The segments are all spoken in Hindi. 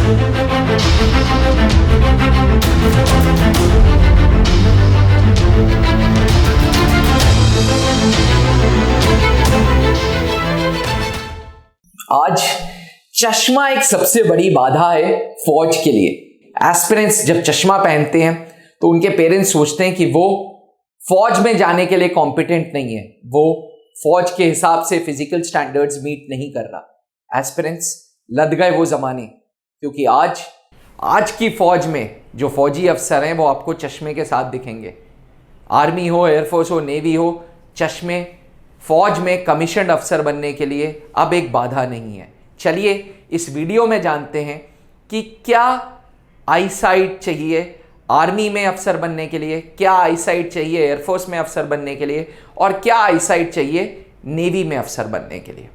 आज चश्मा एक सबसे बड़ी बाधा है फौज के लिए। एस्पिरेंट्स जब चश्मा पहनते हैं तो उनके पेरेंट्स सोचते हैं कि वो फौज में जाने के लिए कॉम्पिटेंट नहीं है, वो फौज के हिसाब से फिजिकल स्टैंडर्ड्स मीट नहीं कर रहा। एस्पिरेंट्स लद गए वो जमाने, क्योंकि आज की फौज में जो फौजी अफसर हैं वो आपको चश्मे के साथ दिखेंगे। आर्मी हो, एयरफोर्स हो, नेवी हो, चश्मे फौज में कमीशन्ड अफसर बनने के लिए अब एक बाधा नहीं है। चलिए इस वीडियो में जानते हैं कि क्या आईसाइट चाहिए आर्मी में अफसर बनने के लिए, क्या आईसाइट चाहिए एयरफोर्स में अफसर बनने के लिए, और क्या आईसाइट चाहिए नेवी में अफसर बनने के लिए।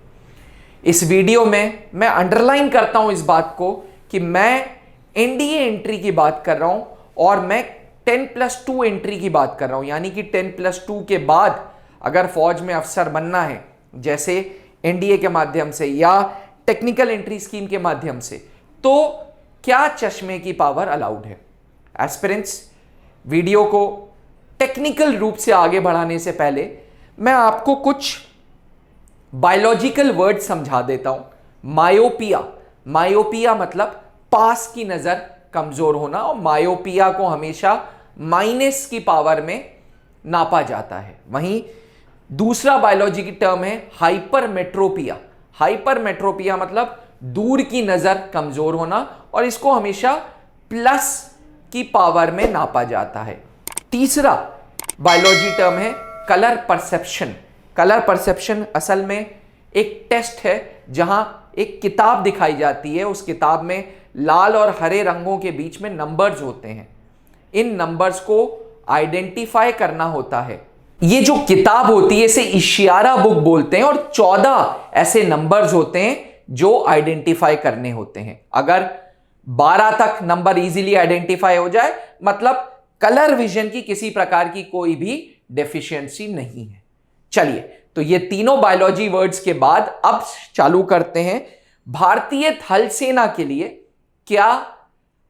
इस वीडियो में मैं अंडरलाइन करता हूं इस बात को कि मैं एनडीए एंट्री की बात कर रहा हूं और मैं 10+2 एंट्री की बात कर रहा हूं, यानी कि 10+2 के बाद अगर फौज में अफसर बनना है, जैसे एनडीए के माध्यम से या टेक्निकल एंट्री स्कीम के माध्यम से, तो क्या चश्मे की पावर अलाउड है। एस्पिरेंट्स, वीडियो को टेक्निकल रूप से आगे बढ़ाने से पहले मैं आपको कुछ बायोलॉजिकल वर्ड समझा देता हूं। मायोपिया मतलब पास की नजर कमजोर होना, और मायोपिया को हमेशा माइनस की पावर में नापा जाता है। वहीं दूसरा बायोलॉजी की टर्म है हाइपरमेट्रोपिया। हाइपरमेट्रोपिया मतलब दूर की नजर कमजोर होना, और इसको हमेशा प्लस की पावर में नापा जाता है। तीसरा बायोलॉजी टर्म है कलर परसेप्शन। कलर परसेप्शन असल में एक टेस्ट है जहां एक किताब दिखाई जाती है, उस किताब में लाल और हरे रंगों के बीच में नंबर्स होते हैं। इन नंबर्स को आइडेंटिफाई करना होता है। ये जो किताब होती है इसे इशारा बुक बोलते हैं, और 14 ऐसे नंबर्स होते हैं जो आइडेंटिफाई करने होते हैं। अगर 12 तक नंबर इजीली आइडेंटिफाई हो जाए, मतलब कलर विजन की किसी प्रकार की कोई भी डेफिशिएंसी नहीं है। चलिए, तो ये तीनों बायोलॉजी वर्ड्स के बाद अब चालू करते हैं भारतीय थल सेना के लिए क्या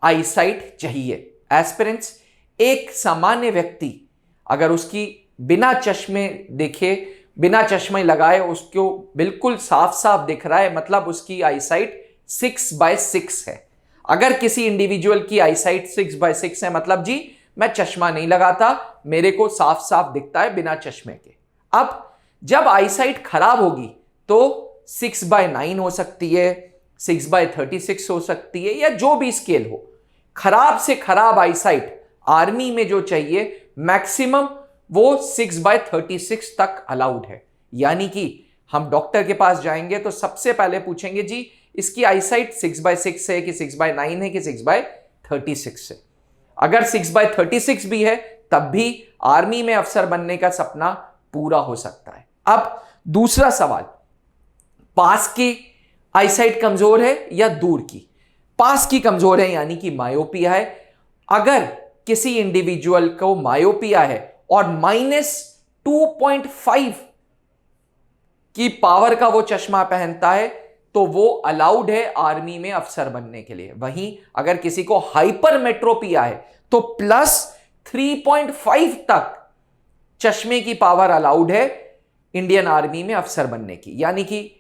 आईसाइट चाहिए। एस्पिरेंट्स, एक सामान्य व्यक्ति अगर उसकी बिना चश्मे देखे, बिना चश्मे लगाए उसको बिल्कुल साफ साफ दिख रहा है, मतलब उसकी आईसाइट 6/6 है। अगर किसी इंडिविजुअल की आईसाइट 6/6 है, मतलब जी मैं चश्मा नहीं लगाता, मेरे को साफ साफ दिखता है बिना चश्मे के। अब जब आईसाइट खराब होगी तो 6/9 हो सकती है, 6/36 हो सकती है, या जो भी स्केल हो। खराब से खराब आईसाइट आर्मी में जो चाहिए मैक्सिमम वो 6/36 तक अलाउड है। यानी कि हम डॉक्टर के पास जाएंगे तो सबसे पहले पूछेंगे जी इसकी आईसाइट 6/6 है कि 6/9 है कि 6/36 है। अगर 6/36 भी है तब भी आर्मी में अफसर बनने का सपना पूरा हो सकता है। अब दूसरा सवाल, पास की आईसाइट कमजोर है या दूर की। पास की कमजोर है यानी कि मायोपिया है। अगर किसी इंडिविजुअल को मायोपिया है और -2.5 की पावर का वो चश्मा पहनता है तो वो अलाउड है आर्मी में अफसर बनने के लिए। वहीं अगर किसी को हाइपरमेट्रोपिया है तो +3.5 तक चश्मे की पावर अलाउड है इंडियन आर्मी में अफसर बनने की। यानी कि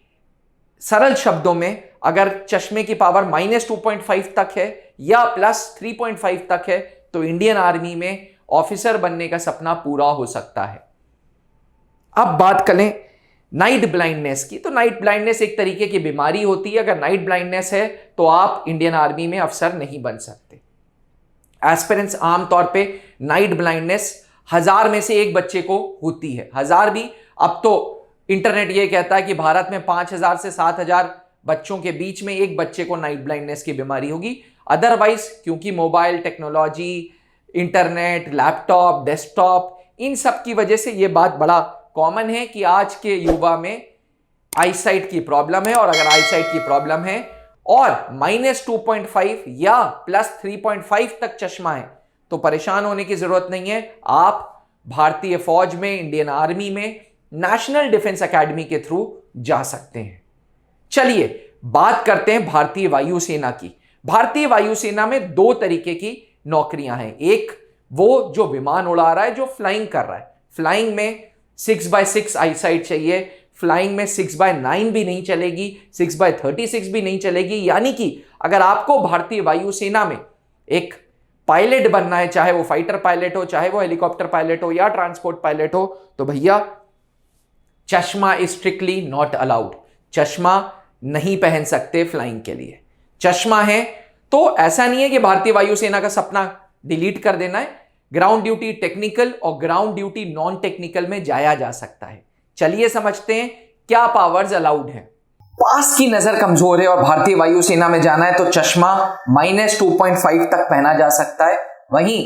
सरल शब्दों में अगर चश्मे की पावर -2.5 तक है या +3.5 तक है तो इंडियन आर्मी में ऑफिसर बनने का सपना पूरा हो सकता है। अब बात करें नाइट ब्लाइंडनेस की, तो नाइट ब्लाइंडनेस एक तरीके की बीमारी होती है। अगर नाइट ब्लाइंडनेस है तो आप इंडियन आर्मी में अफसर नहीं बन सकते। एस्पिरेंट्स, आमतौर पे नाइट ब्लाइंडनेस 1000 में से एक बच्चे को होती है। 1000 भी, अब तो इंटरनेट ये कहता है कि भारत में 5000 से 7000 बच्चों के बीच में एक बच्चे को नाइट ब्लाइंडनेस की बीमारी होगी। अदरवाइज क्योंकि mobile technology, internet, laptop, desktop, इन सब की वजह से ये बात बड़ा कॉमन है कि आज के युवा में आईसाइट की प्रॉब्लम है। और अगर आईसाइट की प्रॉब्लम है और -2.5 या +3.5 तक चश्मा है तो परेशान होने की जरूरत नहीं है। आप भारतीय फौज में, इंडियन आर्मी में, नेशनल डिफेंस एकेडमी के थ्रू जा सकते हैं। चलिए बात करते हैं भारतीय वायुसेना की। भारतीय वायुसेना में दो तरीके की नौकरियां हैं। एक वो जो विमान उड़ा रहा है, जो फ्लाइंग कर रहा है। फ्लाइंग में 6x6 आईसाइट चाहिए। फ्लाइंग में 6x9 भी नहीं चलेगी, 6x36 भी नहीं चलेगी। यानी कि अगर आपको भारतीय वायुसेना में एक पायलट बनना है, चाहे वो फाइटर पायलट हो, चाहे वो हेलीकॉप्टर पायलट हो या ट्रांसपोर्ट पायलट हो, तो भैया चश्मा इज स्ट्रिक्टली नॉट अलाउड। चश्मा नहीं पहन सकते फ्लाइंग के लिए। चश्मा है तो ऐसा नहीं है कि भारतीय वायुसेना का सपना डिलीट कर देना है। ग्राउंड ड्यूटी टेक्निकल और ग्राउंड ड्यूटी नॉन टेक्निकल में जाया जा सकता है। चलिए समझते हैं क्या पावर्स अलाउड हैं। पास की नजर कमजोर है और भारतीय वायुसेना में जाना है तो चश्मा -2.5 तक पहना जा सकता है। वहीं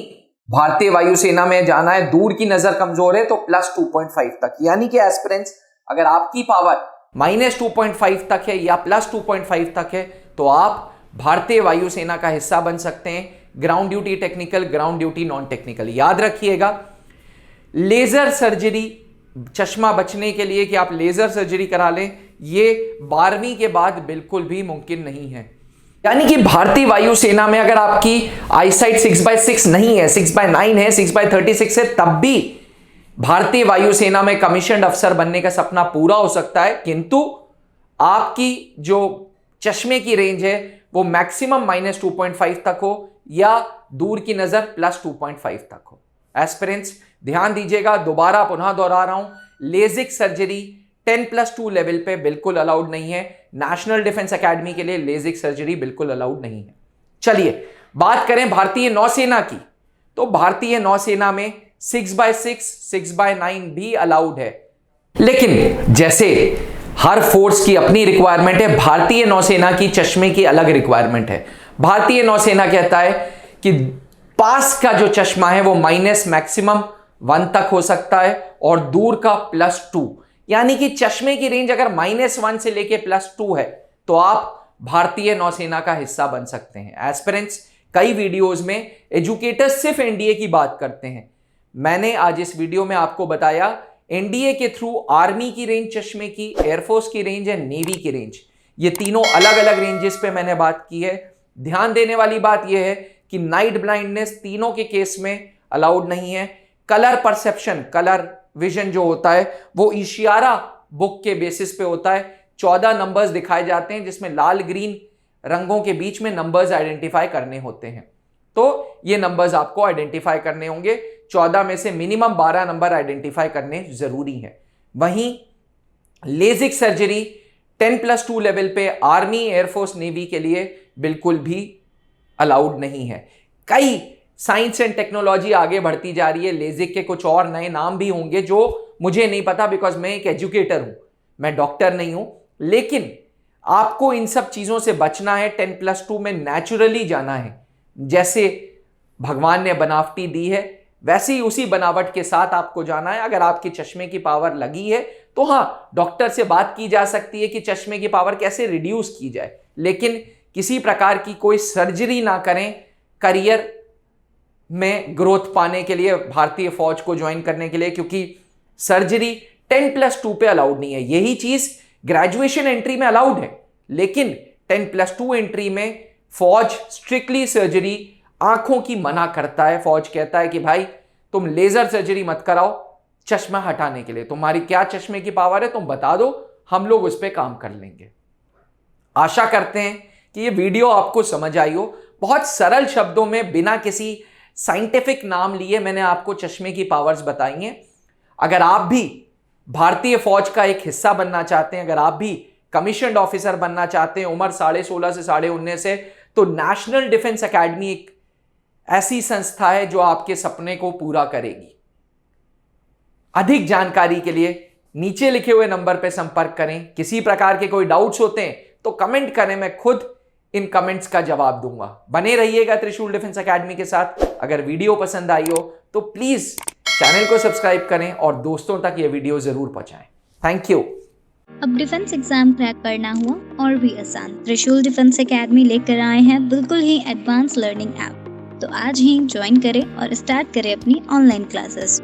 भारतीय वायुसेना में जाना है, दूर की नजर कमजोर है, तो +2.5 तक। यानी कि एस्पिरेंट्स, अगर आपकी पावर -2.5 तक है या +2.5 तक है तो आप भारतीय वायुसेना का हिस्सा बन सकते हैं। Ground duty technical, ground duty non technical. याद रखिएगा, लेजर सर्जरी, चश्मा बचने के लिए कि आप लेजर सर्जरी करा लें, ये 12वीं के बाद बिल्कुल भी मुमकिन नहीं है। यानी कि भारतीय वायुसेना में अगर आपकी आईसाइट 6x6 नहीं है, 6x9 है, 6x36 है, तब भी भारतीय वायुसेना में कमीशन्ड अफसर बनने का सपना पूरा हो सकता है। किंतु आपकी जो चश्मे की रेंज है वो मैक्सिमम -2.5 तक हो या दूर की नजर +2.5 तक हो। एस्पिरेंट्स ध्यान दीजिएगा, दोबारा पुनः दोहरा रहा हूं, लेजिक सर्जरी 10+2 लेवल पे बिल्कुल अलाउड नहीं है। नेशनल डिफेंस एकेडमी के लिए लेजिक सर्जरी बिल्कुल अलाउड नहीं है। चलिए बात करें भारतीय नौसेना की, तो भारतीय नौसेना में 6x6, 6x9 भी अलाउड है। लेकिन जैसे हर फोर्स की अपनी रिक्वायरमेंट है, भारतीय नौसेना की चश्मे की अलग रिक्वायरमेंट है। भारतीय नौसेना कहता है कि पास का जो चश्मा है वो मैक्सिमम 1 तक हो सकता है और दूर का +2। यानी कि चश्मे की रेंज अगर -1 से लेके +2 है तो आप भारतीय नौसेना का हिस्सा बन सकते हैं। एस्पिरेंट्स, कई वीडियोस में एजुकेटर्स सिर्फ एनडीए की बात करते हैं। मैंने आज इस वीडियो में आपको बताया एनडीए के थ्रू आर्मी की रेंज चश्मे की, एयरफोर्स की रेंज है, नेवी की रेंज, ये तीनों अलग अलग रेंजेस पे मैंने बात की है। ध्यान देने वाली बात यह है कि नाइट ब्लाइंडनेस तीनों के केस में अलाउड नहीं है। कलर परसेप्शन, कलर विजन जो होता है वो इशियारा बुक के बेसिस पे होता है। 14 नंबर्स दिखाए जाते हैं जिसमें लाल ग्रीन रंगों के बीच में नंबर्स आइडेंटिफाई करने होते हैं। तो ये नंबर्स आपको आइडेंटिफाई करने होंगे। 14 में से मिनिमम 12 नंबर आइडेंटिफाई करने जरूरी है। वहीं लेजिक सर्जरी 10+2 लेवल पे आर्मी, एयरफोर्स, नेवी के लिए बिल्कुल भी अलाउड नहीं है। कई साइंस एंड टेक्नोलॉजी आगे बढ़ती जा रही है। लेजिक के कुछ और नए नाम भी होंगे जो मुझे नहीं पता, बिकॉज मैं एक एजुकेटर हूं, मैं डॉक्टर नहीं हूं। लेकिन आपको इन सब चीजों से बचना है। 10+2 में नेचुरली जाना है। जैसे भगवान ने बनावटी दी है वैसे ही उसी बनावट के साथ आपको जाना है। अगर आपकी चश्मे की पावर लगी है तो हां, डॉक्टर से बात की जा सकती है कि चश्मे की पावर कैसे रिड्यूस की जाए, लेकिन किसी प्रकार की कोई सर्जरी ना करें करियर में ग्रोथ पाने के लिए, भारतीय फौज को ज्वाइन करने के लिए, क्योंकि सर्जरी 10+2 पे अलाउड नहीं है। यही चीज ग्रेजुएशन एंट्री में अलाउड है, लेकिन 10+2 एंट्री में फौज स्ट्रिक्टली सर्जरी आंखों की मना करता है। फौज कहता है कि भाई तुम लेजर सर्जरी मत कराओ चश्मा हटाने के लिए, तुम्हारी क्या चश्मे की पावर है तुम बता दो, हम लोग उस पर काम कर लेंगे। आशा करते हैं कि ये वीडियो आपको समझ आई हो। बहुत सरल शब्दों में बिना किसी साइंटिफिक नाम लिए मैंने आपको चश्मे की पावर्स बताई हैं। अगर आप भी भारतीय फौज का एक हिस्सा बनना चाहते हैं, अगर आप भी कमीशन्ड ऑफिसर बनना चाहते हैं उम्र 16.5 से 19.5 है, तो नेशनल डिफेंस एकेडमी एक ऐसी संस्था है जो आपके सपने को पूरा करेगी। अधिक जानकारी के लिए नीचे लिखे हुए नंबर पर संपर्क करें। किसी प्रकार के कोई डाउट्स होते हैं तो कमेंट करें, मैं खुद इन कमेंट्स का जवाब दूंगा। बने रहिएगा त्रिशूल डिफेंस एकेडमी के साथ। अगर वीडियो पसंद आई हो तो प्लीज चैनल को सब्सक्राइब करें और दोस्तों तक ये वीडियो जरूर पहुंचाएं। Thank you. अब डिफेंस एग्जाम क्रैक करना हुआ और भी आसान, त्रिशूल डिफेंस एकेडमी लेकर आए हैं बिल्कुल ही एडवांस लर्निंग ऐप। तो आज ही ज्वाइन करें और स्टार्ट करें अपनी ऑनलाइन क्लासेस।